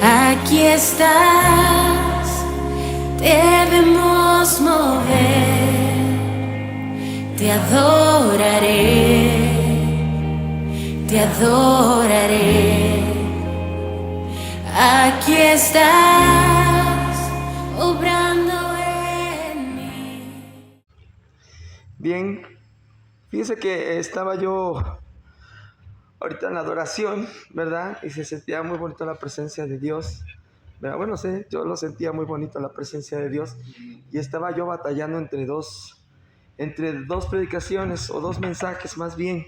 Aquí estás, debemos mover, te adoraré, te adoraré. Aquí estás, obrando en mí. Bien, fíjese que estaba yo ahorita en la adoración, ¿verdad? Y se sentía muy bonito la presencia de Dios, ¿verdad? Bueno, sé, yo lo sentía muy bonito la presencia de Dios. Y estaba yo batallando entre dos predicaciones o dos mensajes más bien,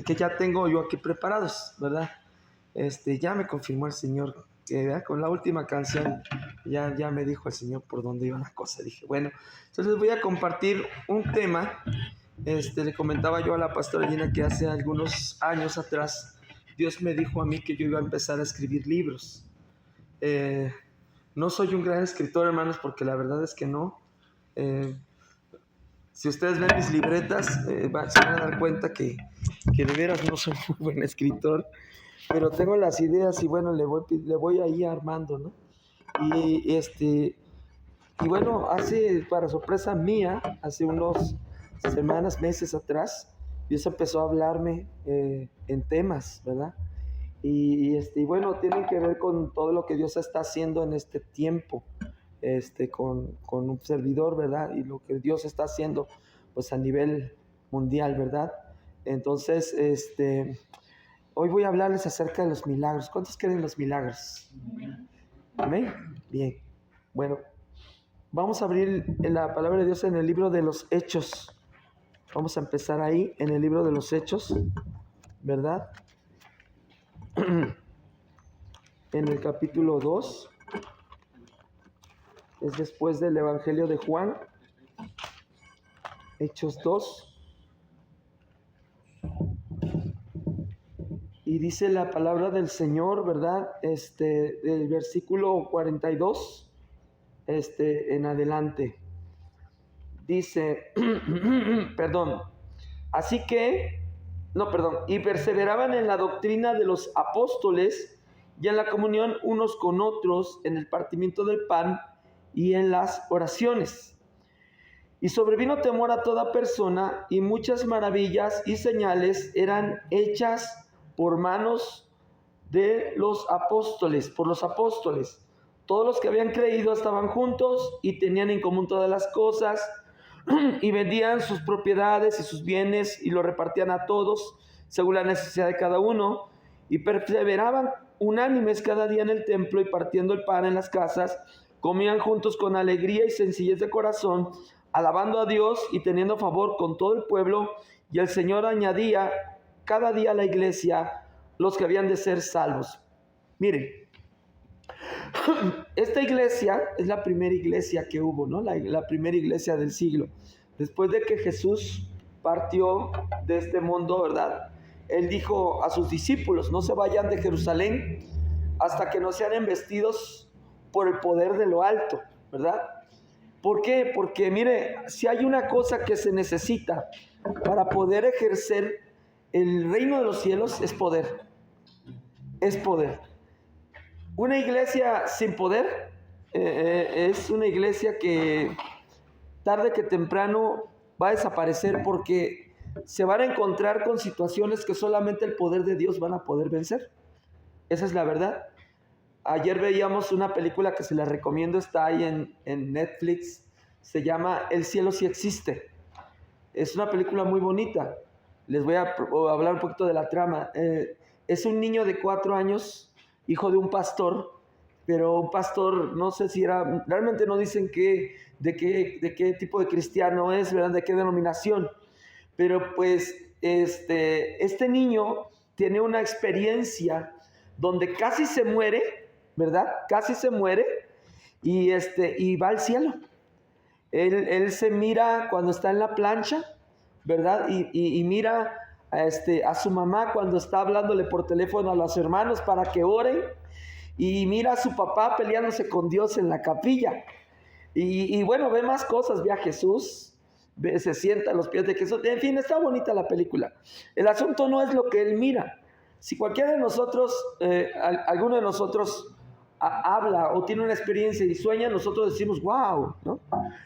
que ya tengo yo aquí preparados, ¿verdad? Ya me confirmó el Señor que, ¿verdad? Con la última canción ya me dijo el Señor por dónde iba la cosa. Dije, bueno, entonces les voy a compartir un tema. Le comentaba yo a la pastora Gina que hace algunos años atrás Dios me dijo a mí que yo iba a empezar a escribir libros. No soy un gran escritor, hermanos, porque la verdad es que no. Si ustedes ven mis libretas, se van a dar cuenta que de veras no soy muy buen escritor, pero tengo las ideas y bueno, le voy ahí armando, ¿no? Y bueno, para sorpresa mía, hace unos semanas, meses atrás, Dios empezó a hablarme en temas, ¿verdad? Y bueno, tienen que ver con todo lo que Dios está haciendo en este tiempo, con un servidor, ¿verdad? Y lo que Dios está haciendo, pues a nivel mundial, ¿verdad? Entonces, hoy voy a hablarles acerca de los milagros. ¿Cuántos creen en los milagros? ¿Amén? Bien. Bueno, vamos a abrir la palabra de Dios en el libro de los Hechos. Vamos a empezar ahí, en el libro de los Hechos, ¿verdad? En el capítulo 2, es después del Evangelio de Juan, Hechos 2. Y dice la palabra del Señor, ¿verdad? Del versículo 42, en adelante. Dice, y perseveraban en la doctrina de los apóstoles y en la comunión unos con otros, en el partimiento del pan y en las oraciones. Y sobrevino temor a toda persona, y muchas maravillas y señales eran hechas por manos de los apóstoles, por los apóstoles. Todos los que habían creído estaban juntos y tenían en común todas las cosas, y vendían sus propiedades y sus bienes y lo repartían a todos según la necesidad de cada uno, y perseveraban unánimes cada día en el templo, y partiendo el pan en las casas, comían juntos con alegría y sencillez de corazón, alabando a Dios y teniendo favor con todo el pueblo. Y el Señor añadía cada día a la iglesia los que habían de ser salvos. Miren, esta iglesia es la primera iglesia que hubo, ¿no? La primera iglesia del siglo. Después de que Jesús partió de este mundo, ¿verdad? Él dijo a sus discípulos, no se vayan de Jerusalén hasta que no sean embestidos por el poder de lo alto, ¿verdad? ¿Por qué? Porque mire, si hay una cosa que se necesita para poder ejercer el reino de los cielos, es poder. Es poder. Una iglesia sin poder es una iglesia que tarde que temprano va a desaparecer, porque se van a encontrar con situaciones que solamente el poder de Dios van a poder vencer. Esa es la verdad. Ayer veíamos una película que se la recomiendo, está ahí en Netflix, se llama El cielo sí existe. Es una película muy bonita. Les voy a hablar un poquito de la trama. Es un niño de 4 años, hijo de un pastor, pero un pastor, no sé si era, realmente no dicen de qué tipo de cristiano es, ¿verdad? De qué denominación. Pero pues este niño tiene una experiencia donde casi se muere, ¿verdad? Casi se muere y va al cielo. Él se mira cuando está en la plancha, ¿verdad? Y mira a su mamá cuando está hablándole por teléfono a los hermanos para que oren, y mira a su papá peleándose con Dios en la capilla. Y bueno, ve más cosas, ve a Jesús, se sienta a los pies de Jesús. En fin, está bonita la película. El asunto no es lo que él mira. Si cualquiera de nosotros, alguno de nosotros habla o tiene una experiencia y sueña, nosotros decimos, wow, ¿no?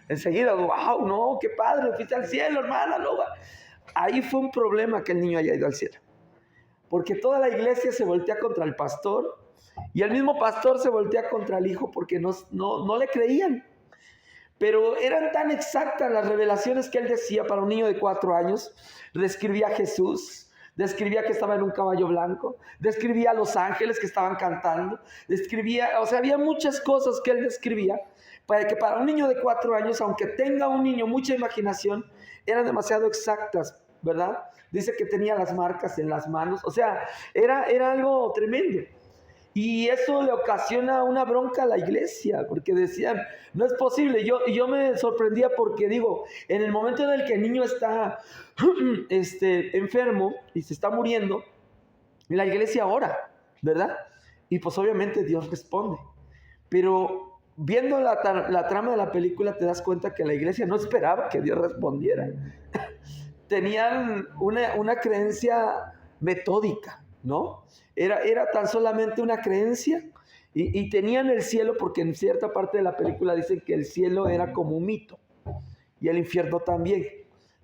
Enseguida, wow, no, qué padre, fuiste al cielo, hermana, no. Ahí fue un problema que el niño haya ido al cielo. Porque toda la iglesia se voltea contra el pastor y el mismo pastor se voltea contra el hijo porque no le creían. Pero eran tan exactas las revelaciones que él decía para un niño de 4 años. Describía a Jesús, describía que estaba en un caballo blanco, describía a los ángeles que estaban cantando, describía, o sea, había muchas cosas que él describía para que para un niño de 4 años, aunque tenga un niño mucha imaginación, eran demasiado exactas, ¿verdad? Dice que tenía las marcas en las manos, o sea, era algo tremendo. Y eso le ocasiona una bronca a la iglesia, porque decían, no es posible. Yo me sorprendía porque digo, en el momento en el que el niño está enfermo y se está muriendo, la iglesia ora, ¿verdad? Y pues obviamente Dios responde. Pero viendo la trama de la película te das cuenta que la iglesia no esperaba que Dios respondiera. Tenían una creencia metódica, ¿no? Era tan solamente una creencia y tenían el cielo porque en cierta parte de la película dicen que el cielo era como un mito y el infierno también,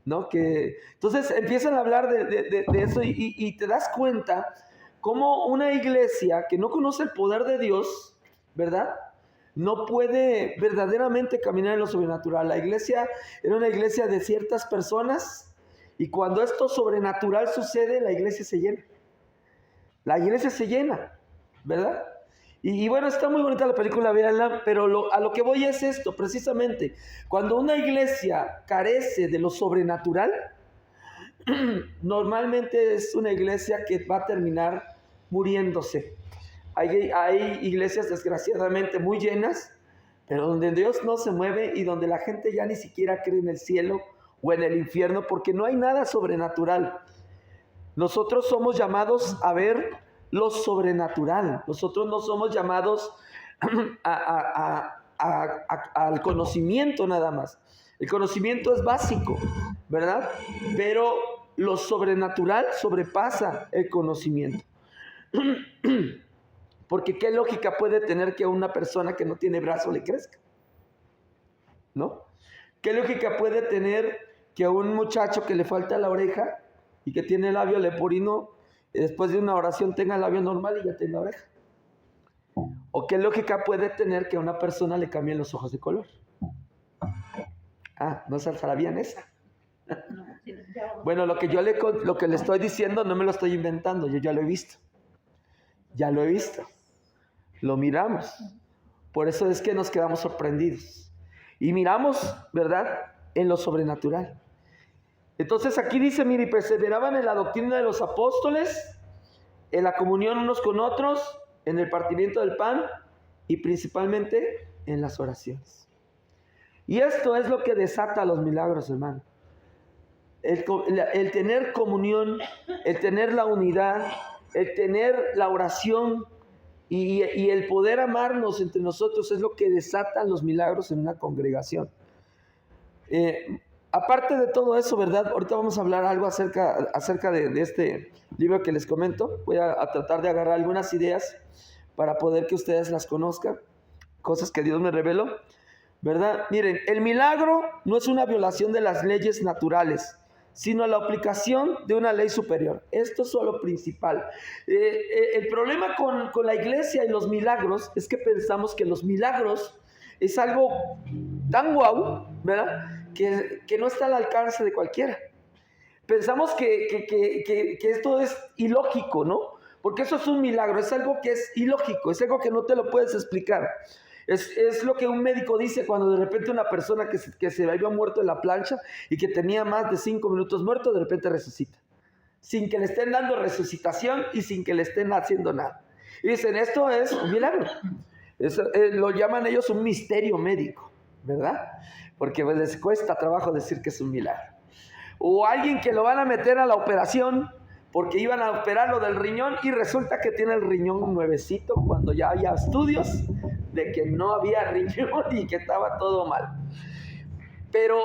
¿no? Entonces empiezan a hablar de eso y te das cuenta cómo una iglesia que no conoce el poder de Dios, ¿verdad? No puede verdaderamente caminar en lo sobrenatural. La iglesia era una iglesia de ciertas personas y cuando esto sobrenatural sucede, la iglesia se llena. La iglesia se llena, ¿verdad? Y bueno, está muy bonita la película, véanla, pero a lo que voy es esto, precisamente. Cuando una iglesia carece de lo sobrenatural, normalmente es una iglesia que va a terminar muriéndose. Hay iglesias desgraciadamente muy llenas, pero donde Dios no se mueve y donde la gente ya ni siquiera cree en el cielo o en el infierno, porque no hay nada sobrenatural. Nosotros somos llamados a ver lo sobrenatural. Nosotros no somos llamados al conocimiento nada más. El conocimiento es básico, ¿verdad? Pero lo sobrenatural sobrepasa el conocimiento. Porque ¿qué lógica puede tener que una persona que no tiene brazo le crezca? ¿No? ¿Qué lógica puede tener que un muchacho que le falta la oreja y que tiene labio leporino, después de una oración tenga el labio normal y ya tenga oreja? ¿O qué lógica puede tener que a una persona le cambien los ojos de color? ¿No sabían esa? Bueno, lo que le estoy diciendo no me lo estoy inventando, yo ya lo he visto. Ya lo he visto. Lo miramos. Por eso es que nos quedamos sorprendidos. Y miramos, ¿verdad?, en lo sobrenatural. Entonces aquí dice, mire, perseveraban en la doctrina de los apóstoles, en la comunión unos con otros, en el partimiento del pan y principalmente en las oraciones. Y esto es lo que desata los milagros, hermano. El tener comunión, el tener la unidad, el tener la oración y el poder amarnos entre nosotros es lo que desatan los milagros en una congregación. Aparte de todo eso, ¿verdad? Ahorita vamos a hablar algo acerca de este libro que les comento. Voy a tratar de agarrar algunas ideas para poder que ustedes las conozcan, cosas que Dios me reveló, ¿verdad? Miren, el milagro no es una violación de las leyes naturales, sino la aplicación de una ley superior. Esto es lo principal. El problema con la iglesia y los milagros es que pensamos que los milagros es algo tan guau, ¿verdad?, que no está al alcance de cualquiera. Pensamos que esto es ilógico, ¿no? Porque eso es un milagro, es algo que es ilógico, es algo que no te lo puedes explicar. Es lo que un médico dice cuando de repente una persona que se había muerto en la plancha y que tenía más de 5 minutos muerto, de repente resucita. Sin que le estén dando resucitación y sin que le estén haciendo nada. Y dicen, esto es un milagro. Lo llaman ellos un misterio médico, ¿verdad? Porque pues les cuesta trabajo decir que es un milagro. O alguien que lo van a meter a la operación porque iban a operarlo del riñón y resulta que tiene el riñón nuevecito cuando ya había estudios de que no había riñón y que estaba todo mal. Pero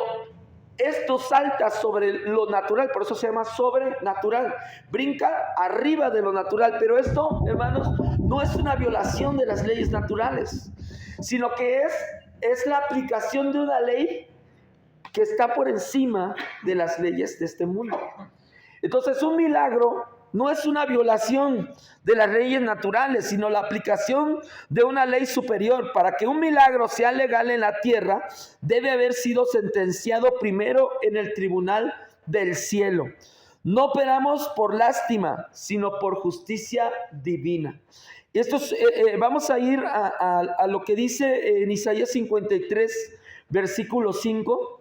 esto salta sobre lo natural, por eso se llama sobrenatural, brinca arriba de lo natural, pero esto, hermanos, no es una violación de las leyes naturales, sino que es la aplicación de una ley que está por encima de las leyes de este mundo. Entonces, un milagro no es una violación de las leyes naturales, sino la aplicación de una ley superior. Para que un milagro sea legal en la tierra, debe haber sido sentenciado primero en el tribunal del cielo. No operamos por lástima, sino por justicia divina. Vamos a ir a lo que dice en Isaías 53, versículo 5.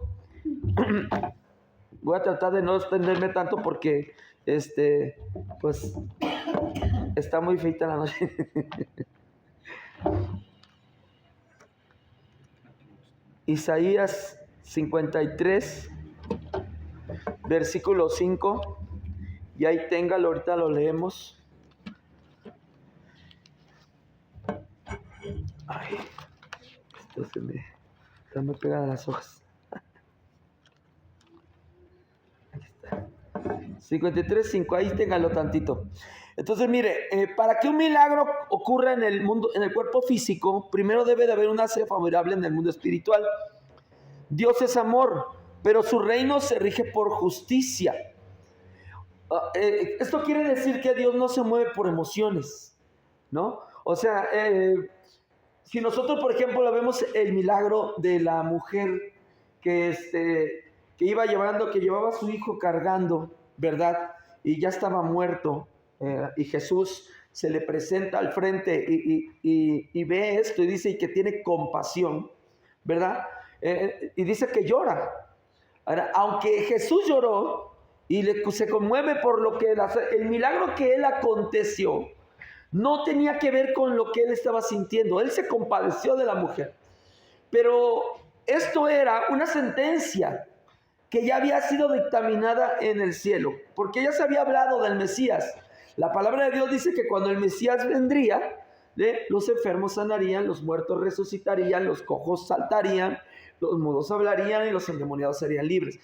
Voy a tratar de no extenderme tanto porque pues está muy feita la noche. Isaías 53, versículo 5. Y ahí téngalo, ahorita lo leemos. Ay, esto está muy pegada a las hojas. 53:5, ahí téngalo tantito. Entonces, mire, para que un milagro ocurra en el mundo, en el cuerpo físico, primero debe de haber una acción favorable en el mundo espiritual. Dios es amor, pero su reino se rige por justicia. Esto quiere decir que Dios no se mueve por emociones, ¿no? O sea, si nosotros, por ejemplo, vemos el milagro de la mujer que llevaba a su hijo cargando, ¿verdad? Y ya estaba muerto, y Jesús se le presenta al frente y ve esto y dice que tiene compasión, ¿verdad? Y dice que llora. Ahora, aunque Jesús lloró y se conmueve por lo que el milagro que él aconteció, no tenía que ver con lo que él estaba sintiendo. Él se compadeció de la mujer, pero esto era una sentencia que ya había sido dictaminada en el cielo, porque ya se había hablado del Mesías. La palabra de Dios dice que cuando el Mesías vendría, los enfermos sanarían, los muertos resucitarían, los cojos saltarían, los mudos hablarían y los endemoniados serían libres.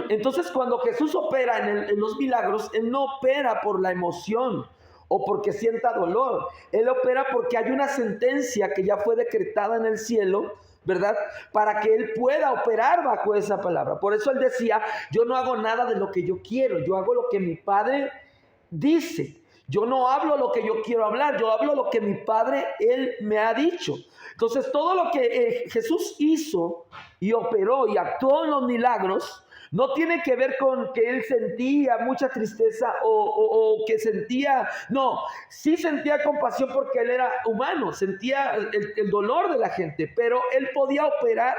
Entonces, cuando Jesús opera en los milagros, Él no opera por la emoción o porque sienta dolor. Él opera porque hay una sentencia que ya fue decretada en el cielo, ¿verdad? Para que Él pueda operar bajo esa palabra. Por eso Él decía, yo no hago nada de lo que yo quiero, yo hago lo que mi Padre dice. Yo no hablo lo que yo quiero hablar, yo hablo lo que mi Padre, Él me ha dicho. Entonces, todo lo que Jesús hizo y operó y actuó en los milagros, no tiene que ver con que Él sentía mucha tristeza o que sentía, no, sí sentía compasión porque Él era humano, sentía el dolor de la gente, pero Él podía operar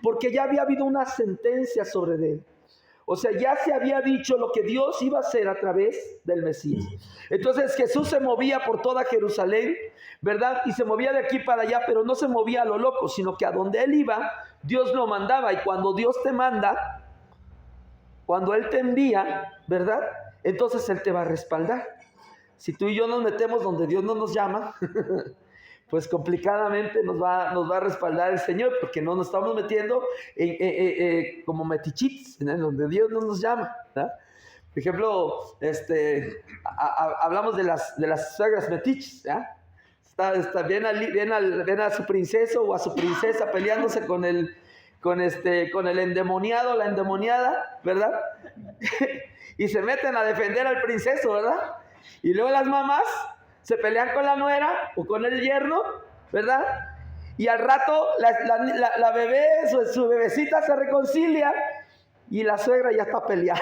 porque ya había habido una sentencia sobre Él. O sea, ya se había dicho lo que Dios iba a hacer a través del Mesías. Entonces Jesús se movía por toda Jerusalén, ¿verdad? Y se movía de aquí para allá, pero no se movía a lo loco, sino que a donde Él iba, Dios lo mandaba. Y cuando Dios te manda, cuando Él te envía, ¿verdad? Entonces Él te va a respaldar. Si tú y yo nos metemos donde Dios no nos llama, pues complicadamente nos va a respaldar el Señor, porque no nos estamos metiendo como metichitos, en donde Dios no nos llama, ¿verdad? Por ejemplo, hablamos de las suegras metiches, ¿ya? Ven a su princeso o a su princesa peleándose con el endemoniado, la endemoniada, ¿verdad? Y se meten a defender al princeso, ¿verdad? Y luego las mamás se pelean con la nuera o con el yerno, ¿verdad? Y al rato la bebé, su bebecita se reconcilia y la suegra ya está peleada,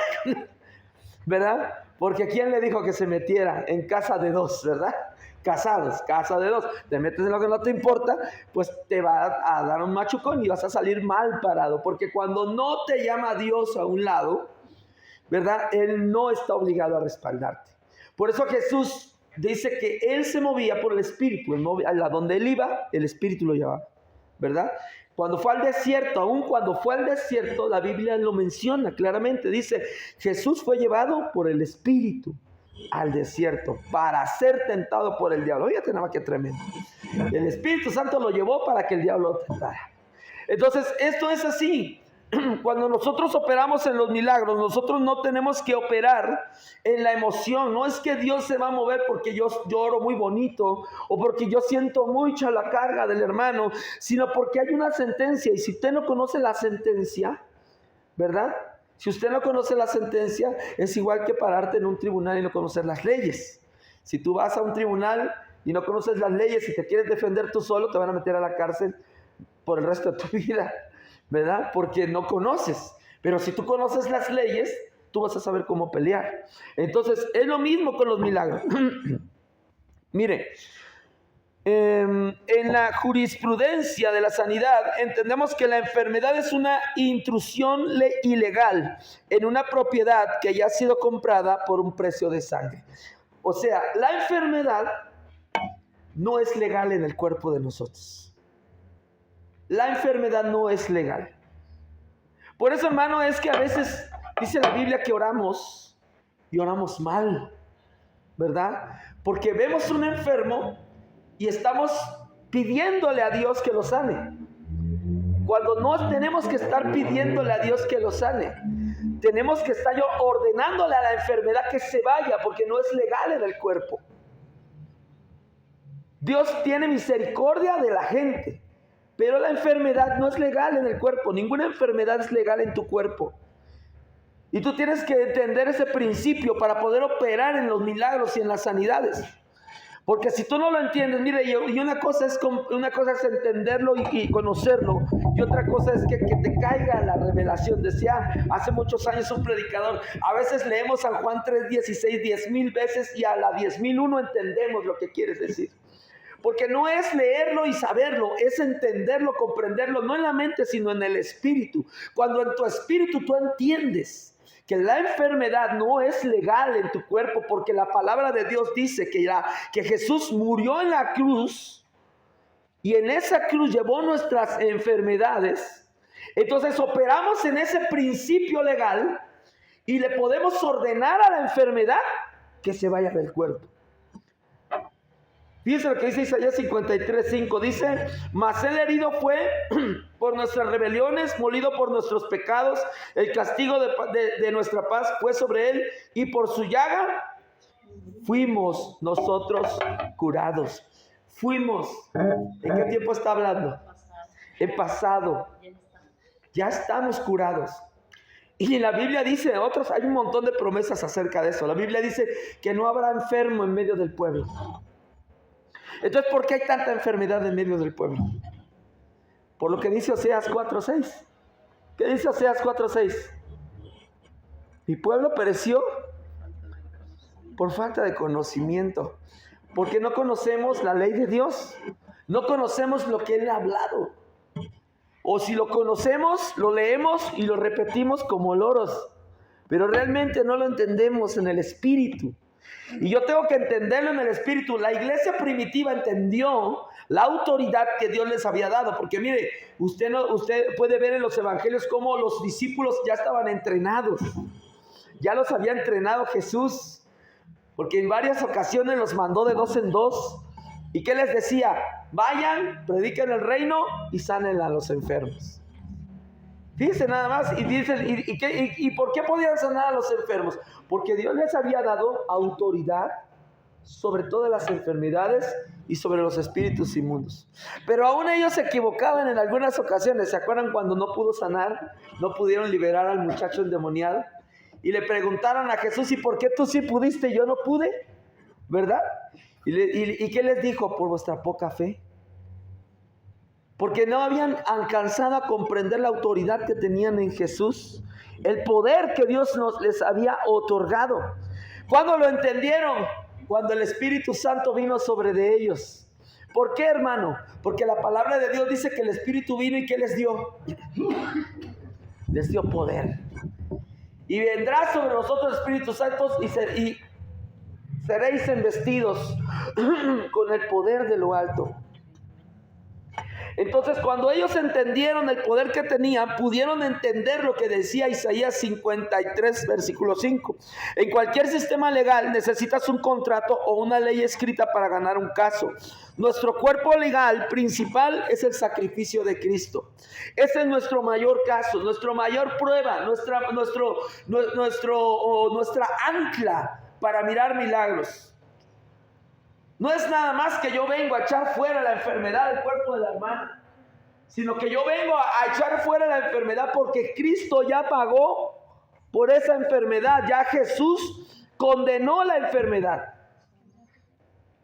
¿verdad? Porque ¿quién le dijo que se metiera en casa de dos, ¿verdad? Casados, casa de dos. Te metes en lo que no te importa, pues te va a dar un machucón y vas a salir mal parado. Porque cuando no te llama Dios a un lado, ¿verdad? Él no está obligado a respaldarte. Por eso Jesús dice que Él se movía por el Espíritu. A donde Él iba, el Espíritu lo llevaba, ¿verdad? Cuando fue al desierto, aún cuando fue al desierto, la Biblia lo menciona claramente. Dice, Jesús fue llevado por el Espíritu al desierto para ser tentado por el diablo. Fíjate nada más que tremendo. El Espíritu Santo lo llevó para que el diablo lo tentara. Entonces, esto es así. cuando nosotros operamos en los milagros, nosotros no tenemos que operar en la emoción. No es que Dios se va a mover porque yo oro muy bonito o porque yo siento mucha la carga del hermano, sino porque hay una sentencia. Y si usted no conoce la sentencia, ¿verdad? Si usted no conoce la sentencia, es igual que pararte en un tribunal y no conocer las leyes. Si tú vas a un tribunal y no conoces las leyes y te quieres defender tú solo, te van a meter a la cárcel por el resto de tu vida, ¿verdad? Porque no conoces. Pero si tú conoces las leyes, tú vas a saber cómo pelear. Entonces, es lo mismo con los milagros. Mire, en la jurisprudencia de la sanidad entendemos que la enfermedad es una intrusión ilegal en una propiedad que ya ha sido comprada por un precio de sangre. O sea, la enfermedad no es legal en el cuerpo de nosotros. La enfermedad no es legal. Por eso, hermano, es que a veces dice la Biblia que oramos y oramos mal, ¿verdad? Porque vemos un enfermo y estamos pidiéndole a Dios que lo sane. Cuando no tenemos que estar pidiéndole a Dios que lo sane, tenemos que estar ordenándole a la enfermedad que se vaya, porque no es legal en el cuerpo. Dios tiene misericordia de la gente, pero la enfermedad no es legal en el cuerpo. Ninguna enfermedad es legal en tu cuerpo. Y tú tienes que entender ese principio para poder operar en los milagros y en las sanidades. Porque si tú no lo entiendes, mire, y una cosa es entenderlo y conocerlo, y otra cosa es que te caiga la revelación. Decía hace muchos años un predicador, a veces leemos San Juan 3:16 10,000 veces y a la 10,001 entendemos lo que quieres decir. Porque no es leerlo y saberlo, es entenderlo, comprenderlo, no en la mente, sino en el espíritu. Cuando en tu espíritu tú entiendes que la enfermedad no es legal en tu cuerpo, porque la palabra de Dios dice que Jesús murió en la cruz y en esa cruz llevó nuestras enfermedades. Entonces operamos en ese principio legal y le podemos ordenar a la enfermedad que se vaya del cuerpo. Fíjense lo que dice Isaías 53:5, dice, mas él herido fue por nuestras rebeliones, molido por nuestros pecados, el castigo de nuestra paz fue sobre él, y por su llaga fuimos nosotros curados. Fuimos. ¿En qué tiempo está hablando? En pasado. Ya estamos curados. Y la Biblia dice, hay un montón de promesas acerca de eso. La Biblia dice que no habrá enfermo en medio del pueblo. Entonces, ¿por qué hay tanta enfermedad en medio del pueblo? Por lo que dice Oseas 4:6. ¿Qué dice Oseas 4:6? Mi pueblo pereció por falta de conocimiento, porque no conocemos la ley de Dios, no conocemos lo que Él ha hablado. O si lo conocemos, lo leemos y lo repetimos como loros, pero realmente no lo entendemos en el espíritu. Y yo tengo que entenderlo en el espíritu. La iglesia primitiva entendió la autoridad que Dios les había dado. Porque mire, usted puede ver en los evangelios cómo los discípulos ya estaban entrenados. Ya los había entrenado Jesús. Porque en varias ocasiones los mandó de 2 en 2. ¿Y qué les decía? Vayan, prediquen el reino y sanen a los enfermos. Fíjense nada más, ¿y por qué podían sanar a los enfermos? Porque Dios les había dado autoridad sobre todas las enfermedades y sobre los espíritus inmundos. Pero aún ellos se equivocaban en algunas ocasiones. ¿Se acuerdan cuando no pudo sanar? No pudieron liberar al muchacho endemoniado. Y le preguntaron a Jesús, ¿y por qué tú sí pudiste y yo no pude? ¿Verdad? ¿Y qué les dijo? Por vuestra poca fe. Porque no habían alcanzado a comprender la autoridad que tenían en Jesús, el poder que Dios les había otorgado. ¿Cuándo lo entendieron? Cuando el Espíritu Santo vino sobre de ellos. ¿Por qué, hermano? Porque la palabra de Dios dice que el Espíritu vino y ¿qué les dio? Les dio poder. Y vendrá sobre nosotros el Espíritu Santo y seréis embestidos con el poder de lo alto. Entonces, cuando ellos entendieron el poder que tenían, pudieron entender lo que decía Isaías 53, versículo 5. En cualquier sistema legal necesitas un contrato o una ley escrita para ganar un caso. Nuestro cuerpo legal principal es el sacrificio de Cristo. Ese es nuestro mayor caso, nuestra mayor prueba, nuestra ancla para mirar milagros. No es nada más que yo vengo a echar fuera la enfermedad del cuerpo de la hermana, sino que yo vengo a echar fuera la enfermedad porque Cristo ya pagó por esa enfermedad. Ya Jesús condenó la enfermedad.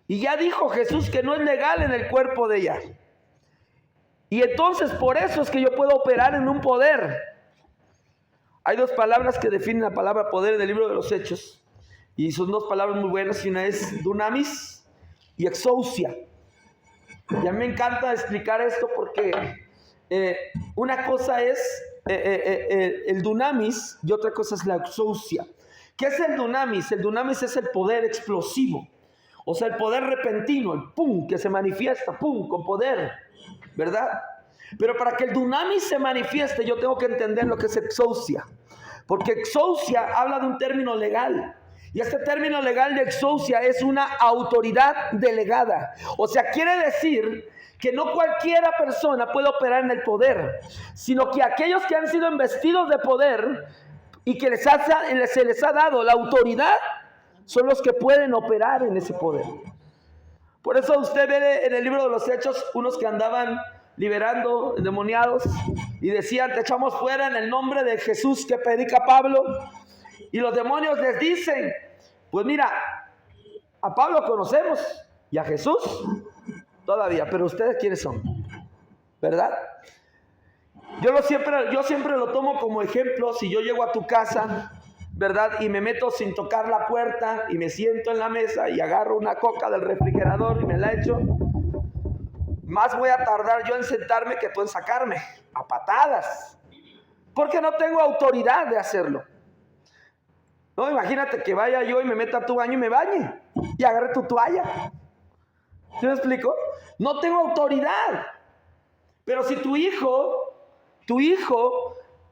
Y ya dijo Jesús que no es legal en el cuerpo de ella. Y entonces por eso es que yo puedo operar en un poder. Hay dos palabras que definen la palabra poder en el libro de los Hechos. Y son dos palabras muy buenas. Y una es dunamis y exousia. Y a mí me encanta explicar esto porque una cosa es el dunamis y otra cosa es la exousia. ¿Qué es el dunamis? El dunamis es el poder explosivo, o sea, el poder repentino, el pum, que se manifiesta, pum, con poder, ¿verdad? Pero para que el dunamis se manifieste, yo tengo que entender lo que es exousia, porque exousia habla de un término legal. Y este término legal de exousia es una autoridad delegada. O sea, quiere decir que no cualquiera persona puede operar en el poder, sino que aquellos que han sido investidos de poder y que se les ha dado la autoridad, son los que pueden operar en ese poder. Por eso usted ve en el libro de los Hechos unos que andaban liberando endemoniados y decían: te echamos fuera en el nombre de Jesús que predica Pablo. Y los demonios les dicen: pues mira, a Pablo conocemos y a Jesús todavía, pero ustedes ¿quiénes son? ¿Verdad? Yo siempre lo tomo como ejemplo. Si yo llego a tu casa, ¿verdad? Y me meto sin tocar la puerta y me siento en la mesa y agarro una coca del refrigerador y me la echo, más voy a tardar yo en sentarme que tú en sacarme a patadas, porque no tengo autoridad de hacerlo. No, imagínate que vaya yo y me meta a tu baño y me bañe y agarre tu toalla. ¿Sí me explico? No tengo autoridad. Pero si tu hijo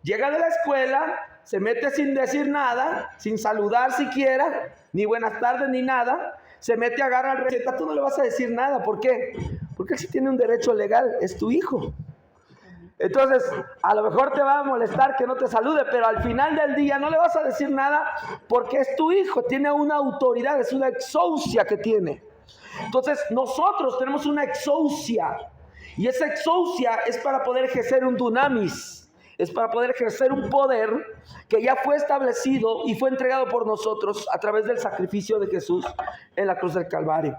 llega de la escuela, se mete sin decir nada, sin saludar siquiera, ni buenas tardes ni nada, se mete, agarra el receta, tú no le vas a decir nada. ¿Por qué? Porque él sí tiene un derecho legal, es tu hijo. Entonces, a lo mejor te va a molestar que no te salude, pero al final del día no le vas a decir nada porque es tu hijo, tiene una autoridad, es una exousia que tiene. Entonces, nosotros tenemos una exousia, y esa exousia es para poder ejercer un dunamis, es para poder ejercer un poder que ya fue establecido y fue entregado por nosotros a través del sacrificio de Jesús en la cruz del Calvario.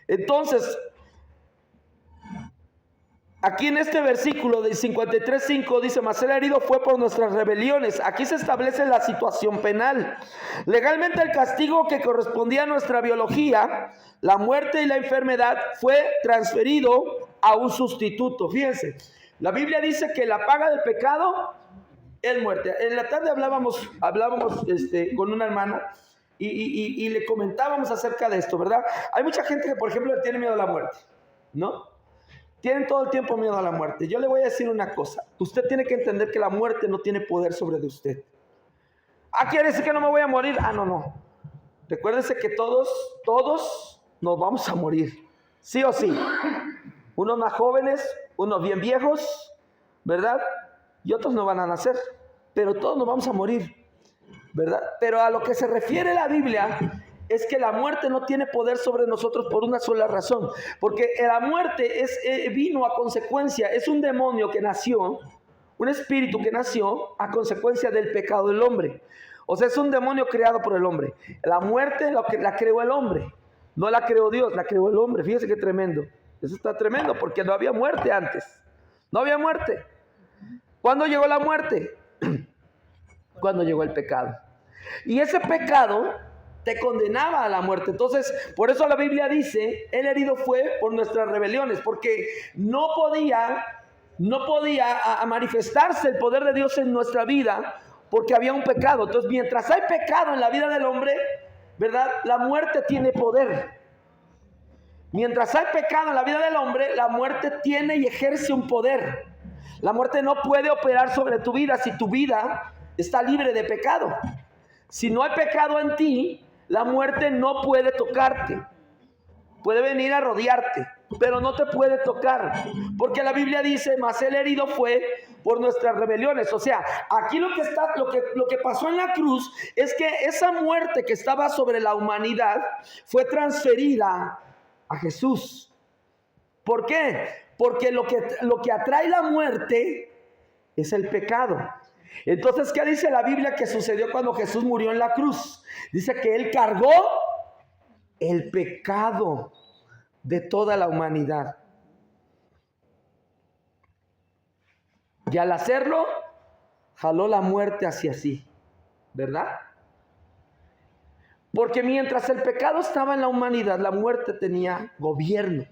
Entonces, aquí en este versículo de 53:5 dice: mas el herido fue por nuestras rebeliones. Aquí se establece la situación penal. Legalmente el castigo que correspondía a nuestra biología, la muerte y la enfermedad, fue transferido a un sustituto. Fíjense, la Biblia dice que la paga del pecado es muerte. En la tarde hablábamos con una hermana y le comentábamos acerca de esto, ¿verdad? Hay mucha gente que, por ejemplo, le tiene miedo a la muerte, ¿no? Tienen todo el tiempo miedo a la muerte. Yo le voy a decir una cosa: usted tiene que entender que la muerte no tiene poder sobre de usted. ¿Quiere decir que no me voy a morir? No. Recuérdese que todos nos vamos a morir, sí o sí. Unos más jóvenes, unos bien viejos, ¿verdad? Y otros no van a nacer, pero todos nos vamos a morir, ¿verdad? Pero a lo que se refiere la Biblia es que la muerte no tiene poder sobre nosotros por una sola razón. Porque la muerte vino a consecuencia, es un demonio que nació, un espíritu que nació a consecuencia del pecado del hombre. O sea, es un demonio creado por el hombre. La muerte la creó el hombre, no la creó Dios, la creó el hombre. Fíjese qué tremendo. Eso está tremendo porque no había muerte antes. No había muerte. ¿Cuándo llegó la muerte? Cuando llegó el pecado. Y ese pecado te condenaba a la muerte. Entonces, por eso la Biblia dice: el herido fue por nuestras rebeliones, porque no podía manifestarse el poder de Dios en nuestra vida porque había un pecado. Entonces, mientras hay pecado en la vida del hombre, ¿verdad?, la muerte tiene poder. Mientras hay pecado en la vida del hombre, la muerte tiene y ejerce un poder. La muerte no puede operar sobre tu vida si tu vida está libre de pecado. Si no hay pecado en ti, la muerte no puede tocarte. Puede venir a rodearte, pero no te puede tocar, porque la Biblia dice, mas el herido fue por nuestras rebeliones. O sea, aquí lo que pasó en la cruz es que esa muerte que estaba sobre la humanidad fue transferida a Jesús. ¿Por qué? Porque lo que atrae la muerte es el pecado. Entonces, ¿qué dice la Biblia que sucedió cuando Jesús murió en la cruz? Dice que Él cargó el pecado de toda la humanidad. Y al hacerlo, jaló la muerte hacia sí, ¿verdad? Porque mientras el pecado estaba en la humanidad, la muerte tenía gobierno,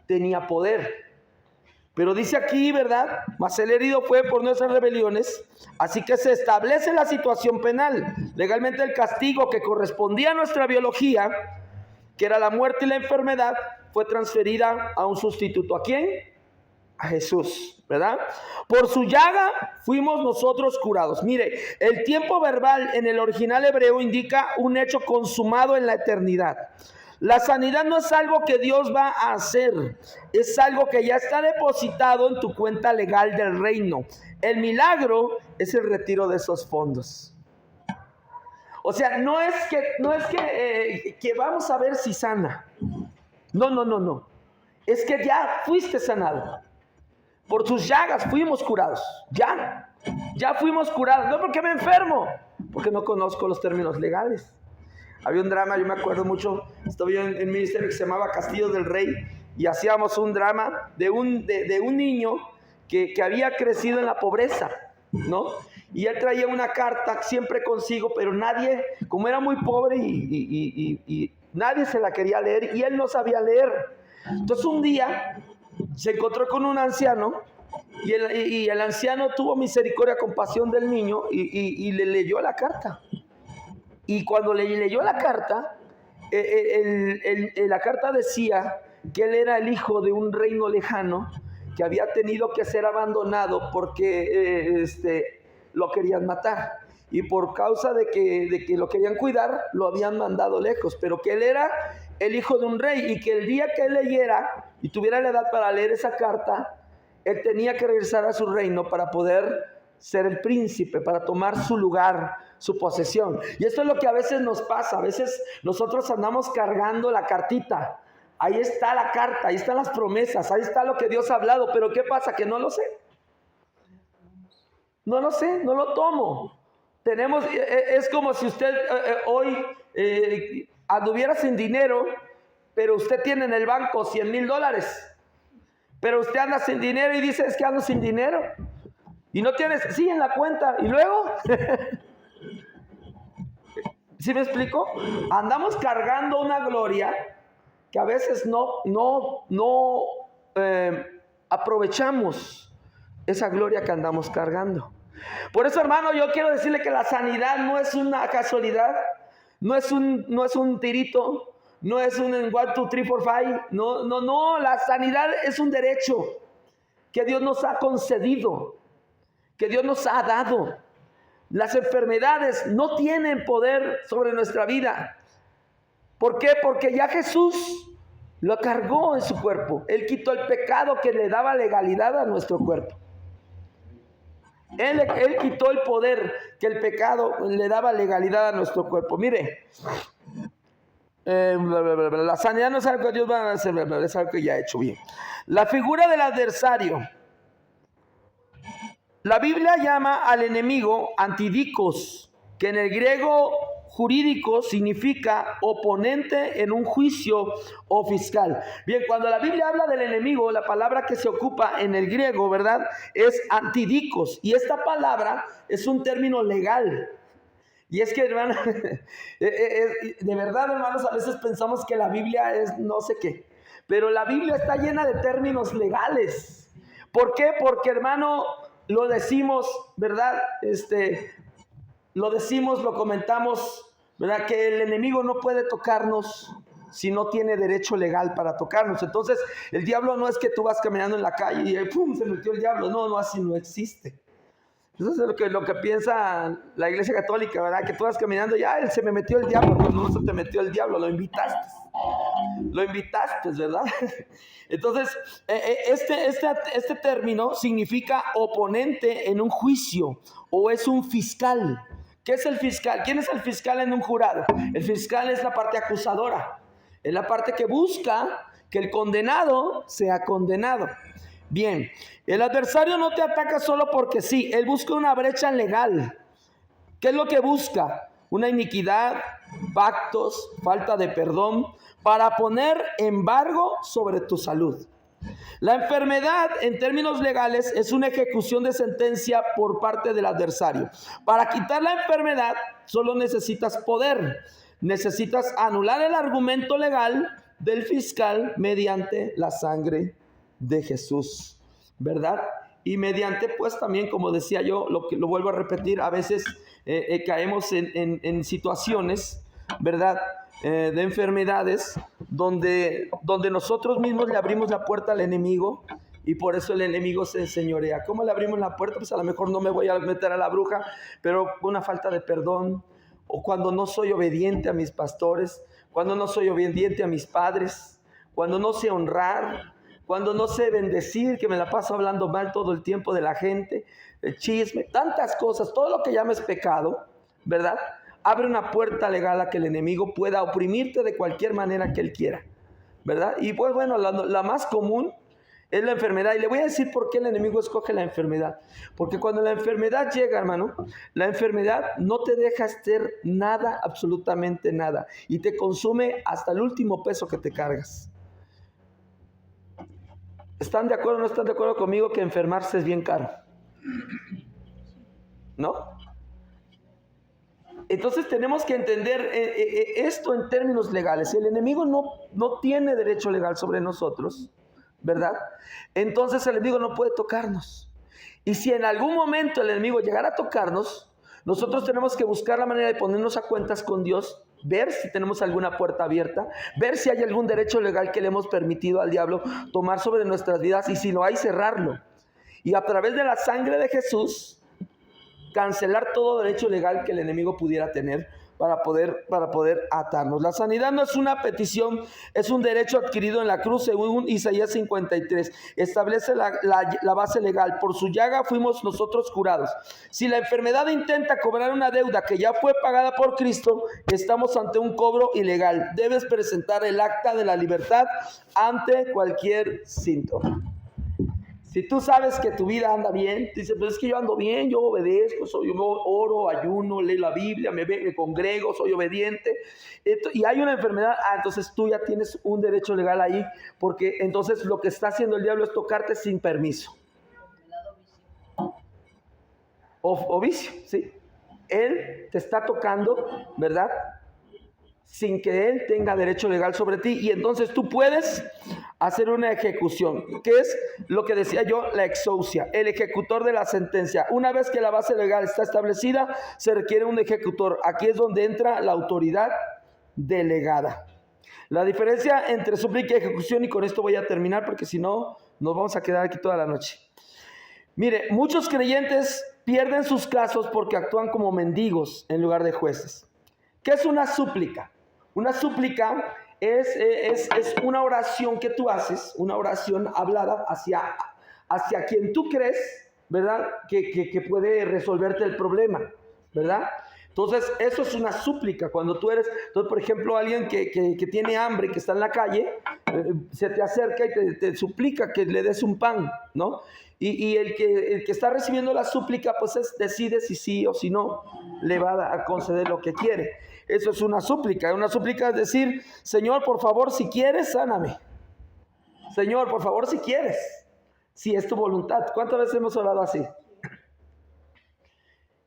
tenía poder. Pero dice aquí, ¿verdad? Mas el herido fue por nuestras rebeliones. Así que se establece la situación penal. Legalmente el castigo que correspondía a nuestra biología, que era la muerte y la enfermedad, fue transferida a un sustituto. ¿A quién? A Jesús, ¿verdad? Por su llaga fuimos nosotros curados. Mire, el tiempo verbal en el original hebreo indica un hecho consumado en la eternidad. La sanidad no es algo que Dios va a hacer, es algo que ya está depositado en tu cuenta legal del reino. El milagro es el retiro de esos fondos. O sea, no es que vamos a ver si sana. No. Es que ya fuiste sanado. Por sus llagas fuimos curados. Ya fuimos curados. No porque me enfermo, porque no conozco los términos legales. Había un drama, yo me acuerdo mucho, estaba yo en ministerio que se llamaba Castillo del Rey, y hacíamos un drama de un niño que había crecido en la pobreza, ¿no? Y él traía una carta siempre consigo, pero nadie, como era muy pobre y nadie se la quería leer, y él no sabía leer. Entonces un día se encontró con un anciano, y el anciano tuvo misericordia, compasión del niño, y le leyó la carta. Y cuando le leyó la carta, la carta decía que él era el hijo de un reino lejano que había tenido que ser abandonado porque lo querían matar. Y por causa de que lo querían cuidar, lo habían mandado lejos. Pero que él era el hijo de un rey y que el día que él leyera y tuviera la edad para leer esa carta, él tenía que regresar a su reino para poder ser el príncipe, para tomar su lugar, su posesión. Y esto es lo que a veces nos pasa. A veces nosotros andamos cargando la cartita. Ahí está la carta, ahí están las promesas, ahí está lo que Dios ha hablado. Pero ¿qué pasa? Que no lo sé. No lo sé, no lo tomo. Es como si usted hoy anduviera sin dinero, pero usted tiene en el banco $100,000. Pero usted anda sin dinero y dice, es que ando sin dinero. Y no tienes, sí, en la cuenta. ¿Y luego? ¿Sí me explico? Andamos cargando una gloria que a veces no aprovechamos esa gloria que andamos cargando. Por eso, hermano, yo quiero decirle que la sanidad no es una casualidad, no es un tirito, no es un 1, 2, 3, 4, 5. No, la sanidad es un derecho que Dios nos ha concedido, que Dios nos ha dado. Las enfermedades no tienen poder sobre nuestra vida. ¿Por qué? Porque ya Jesús lo cargó en su cuerpo. Él quitó el pecado que le daba legalidad a nuestro cuerpo. Él quitó el poder que el pecado le daba legalidad a nuestro cuerpo. Mire, la sanidad no es algo que Dios va a hacer, es algo que ya ha hecho bien. La figura del adversario. La Biblia llama al enemigo antidikos, que en el griego jurídico significa oponente en un juicio o fiscal. Bien, cuando la Biblia habla del enemigo, la palabra que se ocupa en el griego, ¿verdad?, es antidikos. Y esta palabra es un término legal. Y es que, hermano, de verdad, hermanos, a veces pensamos que la Biblia es no sé qué. Pero la Biblia está llena de términos legales. ¿Por qué? Porque, hermano, lo decimos, ¿verdad? Lo decimos, lo comentamos, ¿verdad? Que el enemigo no puede tocarnos si no tiene derecho legal para tocarnos. Entonces, el diablo no es que tú vas caminando en la calle y ¡pum!, se metió el diablo. No, así no existe. Eso es lo que piensa la Iglesia Católica, ¿verdad? Que tú vas caminando y él se me metió el diablo. No se te metió el diablo, lo invitaste. Lo invitaste, ¿verdad? Entonces, este término significa oponente en un juicio o es un fiscal. ¿Qué es el fiscal? ¿Quién es el fiscal en un jurado? El fiscal es la parte acusadora. Es la parte que busca que el condenado sea condenado. Bien, el adversario no te ataca solo porque sí. Él busca una brecha legal. ¿Qué es lo que busca? Una iniquidad, pactos, falta de perdón, para poner embargo sobre tu salud. La enfermedad, en términos legales, es una ejecución de sentencia por parte del adversario. Para quitar la enfermedad, solo necesitas poder. Necesitas anular el argumento legal del fiscal mediante la sangre de Jesús, ¿verdad? Y mediante, pues también, como decía yo, lo vuelvo a repetir, a veces caemos en situaciones, ¿verdad?, de enfermedades donde nosotros mismos le abrimos la puerta al enemigo y por eso el enemigo se enseñorea. ¿Cómo le abrimos la puerta? Pues a lo mejor no me voy a meter a la bruja, pero una falta de perdón, o cuando no soy obediente a mis pastores, cuando no soy obediente a mis padres, cuando no sé honrar, cuando no sé bendecir, que me la paso hablando mal todo el tiempo de la gente, el chisme, tantas cosas, todo lo que llames pecado, ¿verdad? Abre una puerta legal a que el enemigo pueda oprimirte de cualquier manera que él quiera, ¿verdad? Y pues bueno, la más común es la enfermedad. Y le voy a decir por qué el enemigo escoge la enfermedad. Porque cuando la enfermedad llega, hermano, la enfermedad no te deja hacer nada, absolutamente nada. Y te consume hasta el último peso que te cargas. ¿Están de acuerdo o no están de acuerdo conmigo que enfermarse es bien caro? ¿No? Entonces tenemos que entender esto en términos legales. Si el enemigo no tiene derecho legal sobre nosotros, ¿verdad? Entonces el enemigo no puede tocarnos. Y si en algún momento el enemigo llegara a tocarnos, nosotros tenemos que buscar la manera de ponernos a cuentas con Dios, ver si tenemos alguna puerta abierta, ver si hay algún derecho legal que le hemos permitido al diablo tomar sobre nuestras vidas, y si lo hay, cerrarlo. Y a través de la sangre de Jesús, cancelar todo derecho legal que el enemigo pudiera tener para poder atarnos. La sanidad no es una petición, es un derecho adquirido en la cruz, según Isaías 53. Establece la base legal. Por su llaga fuimos nosotros curados. Si la enfermedad intenta cobrar una deuda que ya fue pagada por Cristo, estamos ante un cobro ilegal. Debes presentar el acta de la libertad ante cualquier síntoma. Si tú sabes que tu vida anda bien, dices, pues es que yo ando bien, yo obedezco, yo oro, ayuno, leo la Biblia, me congrego, soy obediente, y hay una enfermedad, entonces tú ya tienes un derecho legal ahí, porque entonces lo que está haciendo el diablo es tocarte sin permiso. O vicio, ¿sí? Él te está tocando, ¿verdad?, sin que él tenga derecho legal sobre ti, y entonces tú puedes hacer una ejecución, que es lo que decía yo, la exousia, el ejecutor de la sentencia. Una vez que la base legal está establecida, se requiere un ejecutor. Aquí es donde entra la autoridad delegada. La diferencia entre súplica y ejecución, y con esto voy a terminar porque si no, nos vamos a quedar aquí toda la noche. Mire, muchos creyentes pierden sus casos porque actúan como mendigos en lugar de jueces. ¿Qué es una súplica? Una súplica es una oración que tú haces, una oración hablada hacia quien tú crees, ¿verdad?, que puede resolverte el problema, ¿verdad? Entonces, eso es una súplica. Cuando tú eres, entonces, por ejemplo, alguien que tiene hambre, que está en la calle, se te acerca y te suplica que le des un pan, ¿no? Y el que está recibiendo la súplica, pues decide si sí o si no, le va a conceder lo que quiere. Eso es una súplica. Una súplica es decir, Señor, por favor, si quieres, sáname. Señor, por favor, si quieres, si es tu voluntad. ¿Cuántas veces hemos orado así?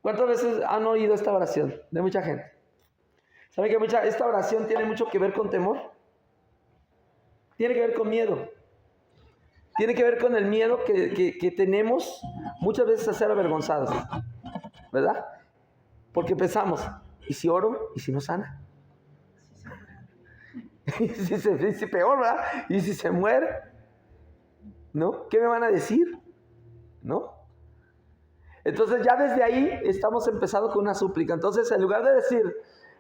¿Cuántas veces han oído esta oración de mucha gente? ¿Saben que esta oración tiene mucho que ver con temor? Tiene que ver con miedo. Tiene que ver con el miedo que tenemos muchas veces a ser avergonzados, ¿verdad? Porque pensamos, ¿y si oro? ¿Y si no sana? Y si peor, ¿verdad? Y si se muere, ¿no? ¿Qué me van a decir? ¿No? Entonces ya desde ahí estamos empezando con una súplica. Entonces en lugar de decir,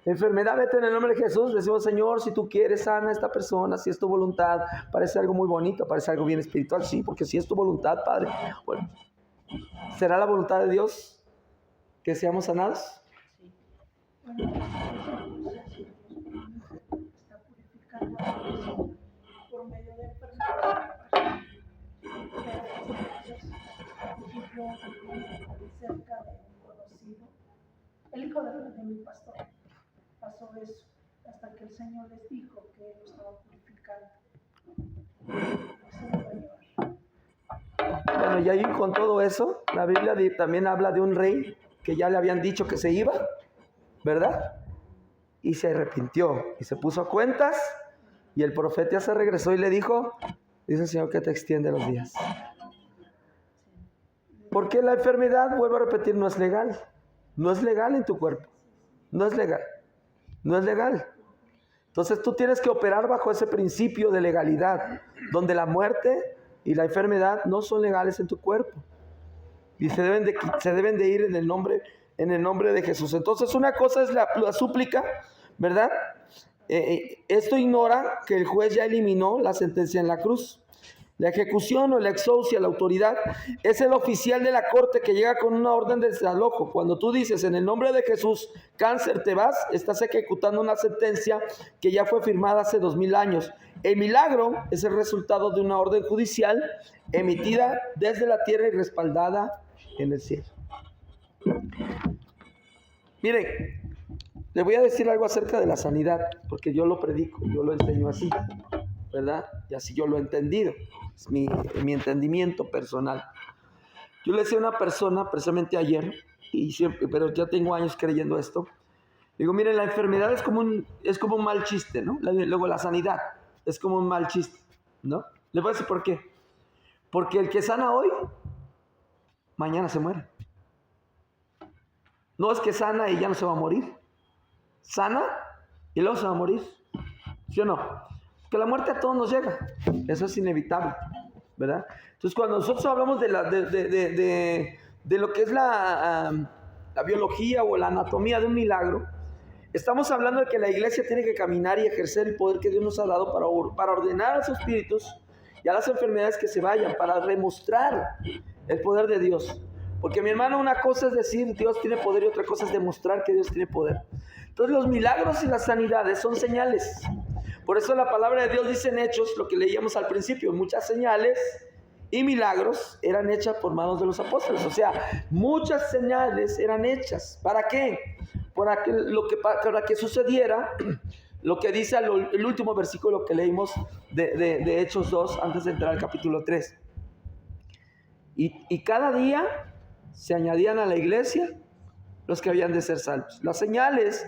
enfermedad, vete en el nombre de Jesús, decimos, Señor, si tú quieres, sana a esta persona, si es tu voluntad. Parece algo muy bonito, parece algo bien espiritual, sí, porque si es tu voluntad, Padre. Bueno, ¿será la voluntad de Dios que seamos sanados? Sí. Bueno, está purificando a la persona por medio de enfermedades. Cerca de un conocido, el hijo de mi pastor, pasó eso, hasta que el Señor les dijo que él lo estaba purificando. Eso lo va a llevar. Bueno, y ahí con todo eso, la Biblia también habla de un rey que ya le habían dicho que se iba, ¿verdad? Y se arrepintió y se puso a cuentas, y el profeta se regresó y le dijo, dice el Señor que te extiende los días. Porque la enfermedad, vuelvo a repetir, no es legal. No es legal en tu cuerpo. No es legal. No es legal. Entonces tú tienes que operar bajo ese principio de legalidad, donde la muerte y la enfermedad no son legales en tu cuerpo. Y se deben de ir en el nombre de Jesús. Entonces una cosa es la súplica, ¿verdad? Esto ignora que el juez ya eliminó la sentencia en la cruz. La ejecución o la exousia, la autoridad, es el oficial de la corte que llega con una orden de desalojo. Cuando tú dices, en el nombre de Jesús, cáncer, te vas, estás ejecutando una sentencia que ya fue firmada hace 2000 años. El milagro es el resultado de una orden judicial emitida desde la tierra y respaldada en el cielo. Miren, le voy a decir algo acerca de la sanidad, porque yo lo predico, yo lo enseño así, ¿verdad? Y así yo lo he entendido. Es mi entendimiento personal. Yo le decía a una persona, precisamente ayer, y siempre, pero ya tengo años creyendo esto. Digo, miren, la enfermedad es como un mal chiste, ¿no? Luego la sanidad es como un mal chiste, ¿no? Les voy a decir por qué. Porque el que sana hoy, mañana se muere. No es que sana y ya no se va a morir. Sana y luego se va a morir. ¿Sí o no? Que la muerte a todos nos llega, eso es inevitable, ¿verdad? Entonces cuando nosotros hablamos de lo que es la biología o la anatomía de un milagro, estamos hablando de que la iglesia tiene que caminar y ejercer el poder que Dios nos ha dado para ordenar a los espíritus y a las enfermedades que se vayan, para demostrar el poder de Dios. Porque mi hermano, una cosa es decir Dios tiene poder y otra cosa es demostrar que Dios tiene poder. Entonces los milagros y las sanidades son señales. Por eso la palabra de Dios dice en Hechos, lo que leíamos al principio, muchas señales y milagros eran hechas por manos de los apóstoles. O sea, muchas señales eran hechas. ¿Para qué? Para que sucediera lo que dice el último versículo que leímos de Hechos 2, antes de entrar al capítulo 3. Y cada día se añadían a la iglesia los que habían de ser salvos. Las señales,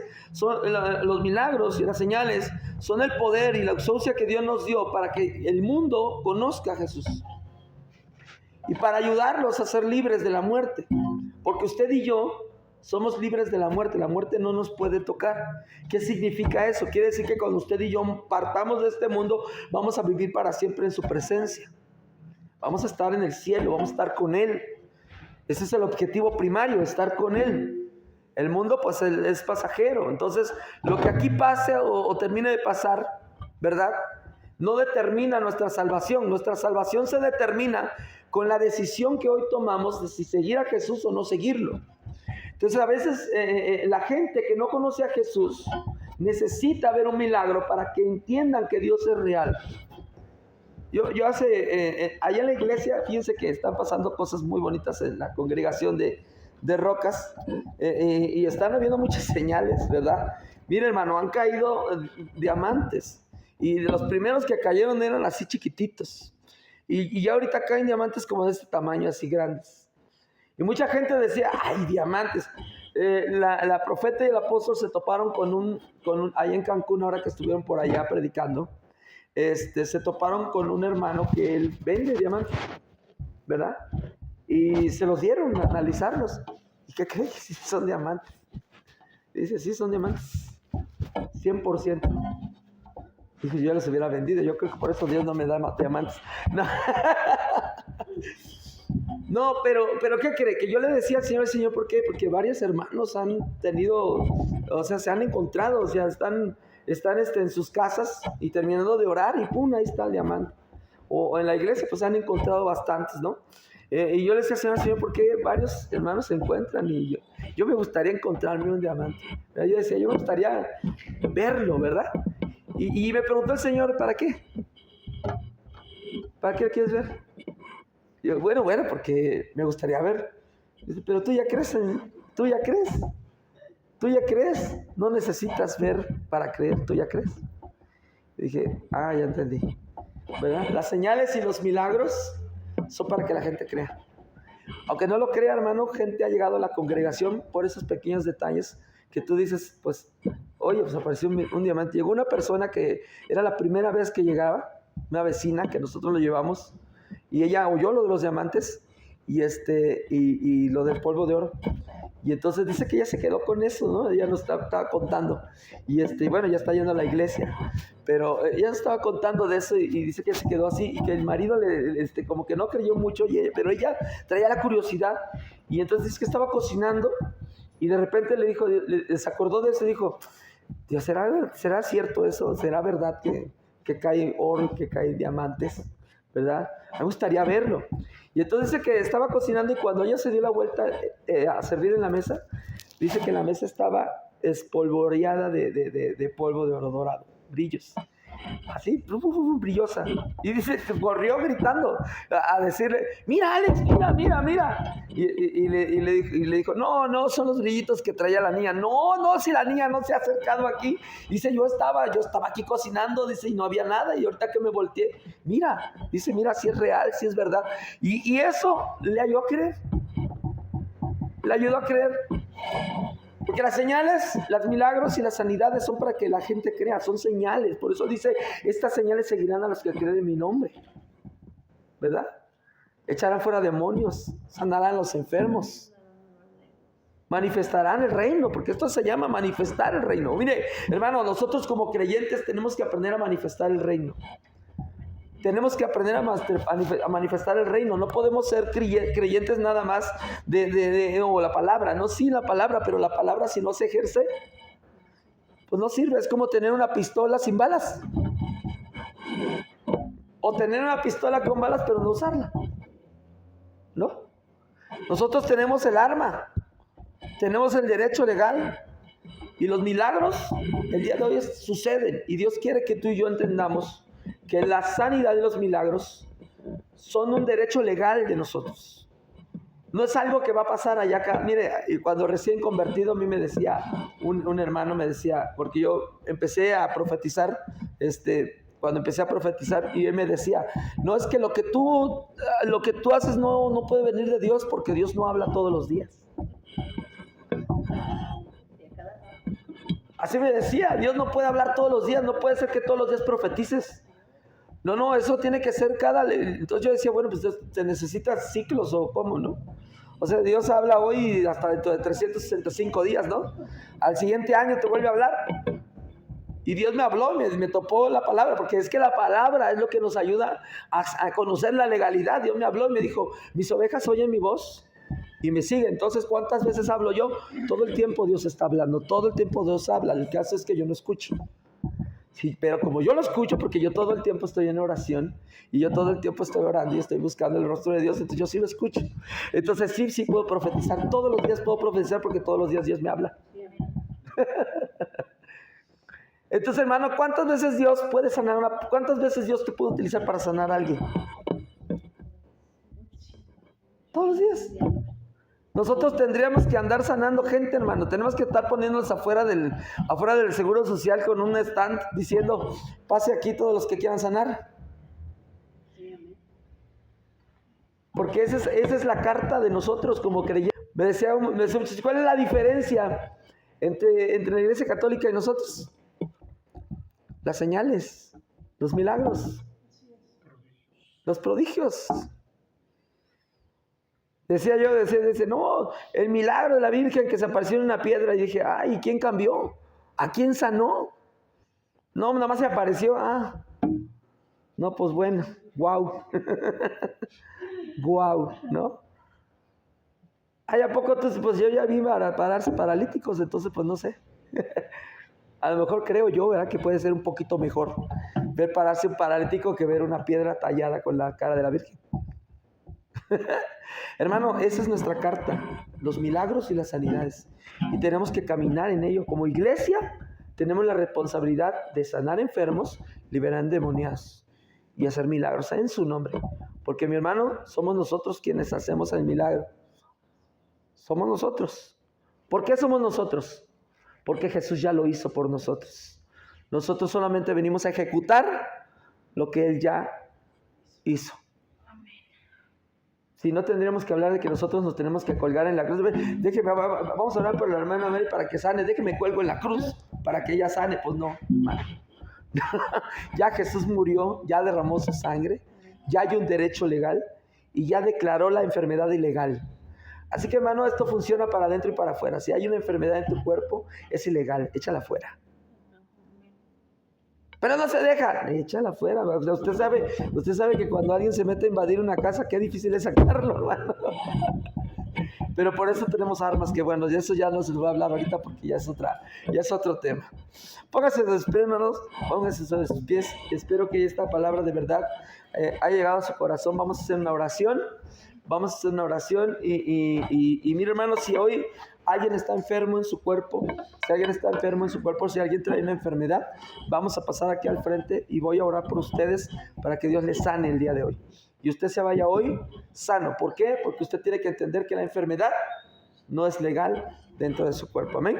los milagros y las señales son el poder y la exousia que Dios nos dio para que el mundo conozca a Jesús. Y para ayudarlos a ser libres de la muerte. Porque usted y yo somos libres de la muerte no nos puede tocar. ¿Qué significa eso? Quiere decir que cuando usted y yo partamos de este mundo, vamos a vivir para siempre en su presencia. Vamos a estar en el cielo, vamos a estar con Él. Ese es el objetivo primario, estar con Él. El mundo pues es pasajero. Entonces lo que aquí pase o termine de pasar, ¿verdad? No determina nuestra salvación. Nuestra salvación se determina con la decisión que hoy tomamos de si seguir a Jesús o no seguirlo. Entonces a veces la gente que no conoce a Jesús necesita ver un milagro para que entiendan que Dios es real. Yo allá en la iglesia, fíjense que están pasando cosas muy bonitas en la congregación de Rocas, y están habiendo muchas señales, ¿verdad? Mira, hermano, han caído diamantes, y de los primeros que cayeron eran así chiquititos, y ya ahorita caen diamantes como de este tamaño, así grandes. Y mucha gente decía, ¡ay, diamantes! La profeta y el apóstol se toparon con ahí en Cancún, ahora que estuvieron por allá predicando. Se toparon con un hermano que él vende diamantes, ¿verdad? Y se los dieron a analizarlos. ¿Y qué crees? Sí, son diamantes. Dice, sí, son diamantes. 100%. Dijo, yo los hubiera vendido. Yo creo que por eso Dios no me da diamantes. No, no, pero ¿qué cree? Que yo le decía al Señor, ¿por qué? Porque varios hermanos han tenido, o sea, se han encontrado, o sea, están en sus casas y terminando de orar y ¡pum! Ahí está el diamante. O en la iglesia pues han encontrado bastantes, ¿no? Y yo le decía al Señor, ¿por qué varios hermanos se encuentran? Y yo me gustaría encontrarme un diamante. Yo decía, yo me gustaría verlo, ¿verdad? Y me preguntó el Señor, ¿para qué? ¿Para qué lo quieres ver? Y yo, bueno, porque me gustaría ver. Dice, pero tú ya crees, tú ya crees, no necesitas ver para creer, tú ya crees. Y dije, ya entendí, ¿verdad? Las señales y los milagros son para que la gente crea. Aunque no lo crea, hermano, gente ha llegado a la congregación por esos pequeños detalles que tú dices, pues, oye, pues apareció un diamante. Llegó una persona que era la primera vez que llegaba, una vecina que nosotros lo llevamos, y ella oyó lo de los diamantes y lo del polvo de oro. Y entonces dice que ella se quedó con eso, ¿no? Ella nos estaba contando. Y bueno, ya está yendo a la iglesia. Pero ella estaba contando de eso y dice que se quedó así y que el marido como que no creyó mucho, pero ella traía la curiosidad. Y entonces dice que estaba cocinando y de repente le dijo, se acordó de eso y dijo, Dios, ¿será cierto eso? ¿Será verdad que cae oro, que caen diamantes? ¿Verdad? Me gustaría verlo. Y entonces dice que estaba cocinando y cuando ella se dio la vuelta a servir en la mesa, dice que la mesa estaba espolvoreada de polvo de oro dorado, brillos. Así, brillosa. Y dice, corrió gritando a decirle, mira Alex, mira. Y le dijo, no, son los brillitos que traía la niña. No, si la niña no se ha acercado aquí. Dice, yo estaba aquí cocinando, dice, y no había nada. Y ahorita que me volteé, mira, si es real, si es verdad. Y eso le ayudó a creer. Le ayudó a creer. Porque las señales, los milagros y las sanidades son para que la gente crea, son señales. Por eso dice, estas señales seguirán a los que creen en mi nombre. ¿Verdad? Echarán fuera demonios, sanarán a los enfermos. Manifestarán el reino, porque esto se llama manifestar el reino. Mire, hermano, nosotros como creyentes tenemos que aprender a manifestar el reino. Tenemos que aprender a manifestar el reino. No podemos ser creyentes nada más de la palabra. No, sí, la palabra, pero la palabra si no se ejerce, pues no sirve. Es como tener una pistola sin balas. O tener una pistola con balas, pero no usarla. ¿No? Nosotros tenemos el arma. Tenemos el derecho legal. Y los milagros, el día de hoy suceden. Y Dios quiere que tú y yo entendamos que la sanidad y los milagros son un derecho legal de nosotros. No es algo que va a pasar allá acá. Mire, cuando recién convertido a mí me decía, un hermano me decía, porque yo empecé a profetizar, cuando empecé a profetizar, y él me decía, no, es que lo que tú haces no puede venir de Dios, porque Dios no habla todos los días. Así me decía, Dios no puede hablar todos los días, no puede ser que todos los días profetices. No, eso tiene que ser Entonces yo decía, bueno, pues te necesitas ciclos o cómo, ¿no? O sea, Dios habla hoy hasta dentro de 365 días, ¿no? Al siguiente año te vuelve a hablar. Y Dios me habló, me topó la palabra, porque es que la palabra es lo que nos ayuda a conocer la legalidad. Dios me habló y me dijo, mis ovejas oyen mi voz y me siguen. Entonces, ¿cuántas veces hablo yo? Todo el tiempo Dios está hablando, todo el tiempo Dios habla. El caso es que yo no escucho. Sí, pero como yo lo escucho, porque yo todo el tiempo estoy en oración y yo todo el tiempo estoy orando y estoy buscando el rostro de Dios, entonces yo sí lo escucho. Entonces sí puedo profetizar, todos los días puedo profetizar porque todos los días Dios me habla. Entonces, hermano, ¿cuántas veces Dios puede sanar cuántas veces Dios te puede utilizar para sanar a alguien? Todos los días. Nosotros tendríamos que andar sanando gente, hermano. Tenemos que estar poniéndonos afuera del Seguro Social con un stand diciendo, pase aquí todos los que quieran sanar. Porque esa es la carta de nosotros como creyentes. Me decía, ¿cuál es la diferencia entre la Iglesia Católica y nosotros? Las señales, los milagros, los prodigios. Decía, no, el milagro de la Virgen que se apareció en una piedra. Y dije, ¿quién cambió? ¿A quién sanó? No, nada más se apareció. Ah, no, pues bueno, wow. Wow, ¿no? Ay, ¿a poco? Entonces, pues yo ya vi para pararse paralíticos, entonces pues no sé. A lo mejor creo yo, ¿verdad? Que puede ser un poquito mejor ver pararse un paralítico que ver una piedra tallada con la cara de la Virgen. Hermano, esa es nuestra carta, los milagros y las sanidades. Y tenemos que caminar en ello. Como iglesia, tenemos la responsabilidad de sanar enfermos, liberar endemoniados y hacer milagros en su nombre. Porque, mi hermano, somos nosotros quienes hacemos el milagro. Somos nosotros. ¿Por qué somos nosotros? Porque Jesús ya lo hizo por nosotros. Nosotros solamente venimos a ejecutar lo que Él ya hizo. Si no, tendríamos que hablar de que nosotros nos tenemos que colgar en la cruz. Déjeme, vamos a orar por la hermana Mary para que sane. Déjeme cuelgo en la cruz para que ella sane. Pues no, hermano. Ya Jesús murió, ya derramó su sangre, ya hay un derecho legal y ya declaró la enfermedad ilegal. Así que, hermano, esto funciona para adentro y para afuera. Si hay una enfermedad en tu cuerpo, es ilegal, échala afuera. Pero no se deja, échala afuera. Usted sabe que cuando alguien se mete a invadir una casa, qué difícil es sacarlo, hermano. Pero por eso tenemos armas, que bueno, y eso ya no se lo voy a hablar ahorita porque ya es otro tema. Pónganse de sus pies, hermanos, pónganse de sus pies. Espero que esta palabra de verdad haya llegado a su corazón. Vamos a hacer una oración. Y mira, hermano, si hoy alguien está enfermo en su cuerpo, si alguien trae una enfermedad, vamos a pasar aquí al frente y voy a orar por ustedes para que Dios les sane el día de hoy. Y usted se vaya hoy sano. ¿Por qué? Porque usted tiene que entender que la enfermedad no es legal dentro de su cuerpo. Amén.